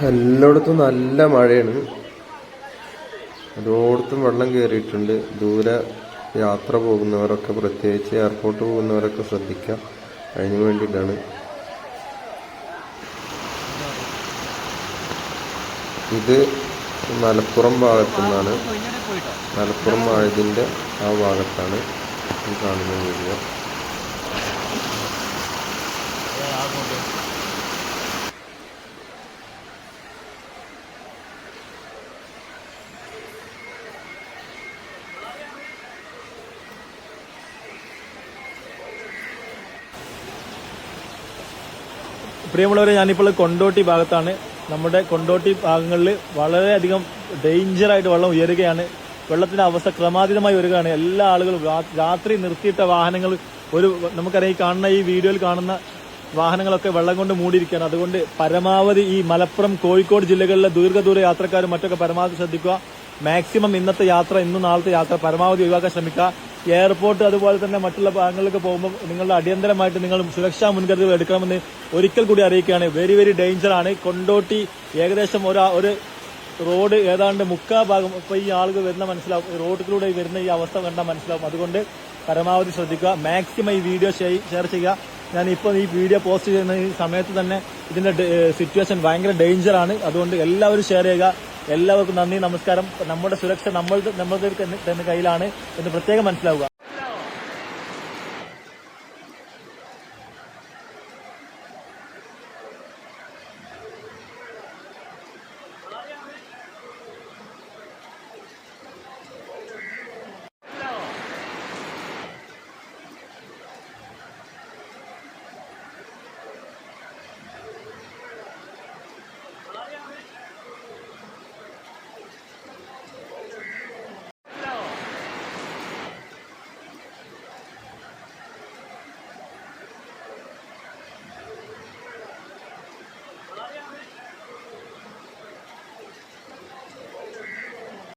എല്ലായിടത്തും നല്ല മഴയാണ്. എല്ലായിടത്തും വെള്ളം കയറിയിട്ടുണ്ട്. ദൂരെ യാത്ര പോകുന്നവരൊക്കെ, പ്രത്യേകിച്ച് എയർപോർട്ട് പോകുന്നവരൊക്കെ ശ്രദ്ധിക്കുക. അതിന് വേണ്ടിയിട്ടാണ്. ഇത് മലപ്പുറം ഭാഗത്തുനിന്നാണ്. മലപ്പുറം ആയതിൻ്റെ ആ ഭാഗത്താണ് ഈ കാണുന്ന വീഡിയോ. പ്രിയമുള്ളവരെ, ഞാനിപ്പോൾ കൊണ്ടോട്ടി ഭാഗത്താണ്. നമ്മുടെ കൊണ്ടോട്ടി ഭാഗങ്ങളിൽ വളരെയധികം ഡേഞ്ചറായിട്ട് വെള്ളം ഉയരുകയാണ്. വെള്ളത്തിന്റെ അവസ്ഥ ക്രമാതീതമായി വരികയാണ്. എല്ലാ ആളുകളും രാത്രി നിർത്തിയിട്ട വാഹനങ്ങൾ, നമുക്കറിയാം, ഈ കാണുന്ന ഈ വീഡിയോയിൽ കാണുന്ന വാഹനങ്ങളൊക്കെ വെള്ളം കൊണ്ട് മൂടിയിരിക്കുകയാണ്. അതുകൊണ്ട് പരമാവധി ഈ മലപ്പുറം, കോഴിക്കോട് ജില്ലകളിലെ ദീർഘദൂര യാത്രക്കാരും മറ്റൊക്കെ പരമാവധി ശ്രദ്ധിക്കുക. മാക്സിമം ഇന്നത്തെ യാത്ര, ഇന്നും നാളത്തെ യാത്ര പരമാവധി ഒഴിവാക്കാൻ ശ്രമിക്കുക. എയർപോർട്ട് അതുപോലെ തന്നെ മറ്റുള്ള ഭാഗങ്ങളിലേക്ക് പോകുമ്പോൾ നിങ്ങളുടെ അടിയന്തരമായിട്ട് നിങ്ങൾ സുരക്ഷാ മുൻകരുതൽ എടുക്കണമെന്ന് ഒരിക്കൽ കൂടി അറിയിക്കുകയാണ്. വെരി വെരി ഡേഞ്ചർ ആണ്. കൊണ്ടോട്ടി ഏകദേശം ഒരു റോഡ് ഏതാണ്ട് മുക്കാ ഭാഗം ഇപ്പൊ ഈ ആളുകൾ വരുന്ന മനസ്സിലാവും. റോഡിലൂടെ വരുന്ന ഈ അവസ്ഥ കണ്ടാൽ മനസ്സിലാവും. അതുകൊണ്ട് പരമാവധി ശ്രദ്ധിക്കുക. മാക്സിമം ഈ വീഡിയോ ഷെയർ ചെയ്യുക. ഞാൻ ഇപ്പോൾ ഈ വീഡിയോ പോസ്റ്റ് ചെയ്യുന്ന ഈ സമയത്ത് തന്നെ ഇതിന്റെ സിറ്റുവേഷൻ ഭയങ്കര ഡേഞ്ചർ ആണ്. അതുകൊണ്ട് എല്ലാവരും ഷെയർ ചെയ്യുക. എല്ലാവർക്കും നന്ദി, നമസ്കാരം. നമ്മുടെ സുരക്ഷ നമ്മളുടെ തന്നെ കയ്യിലാണ് എന്ന് പ്രത്യേകം മനസ്സിലാവുക.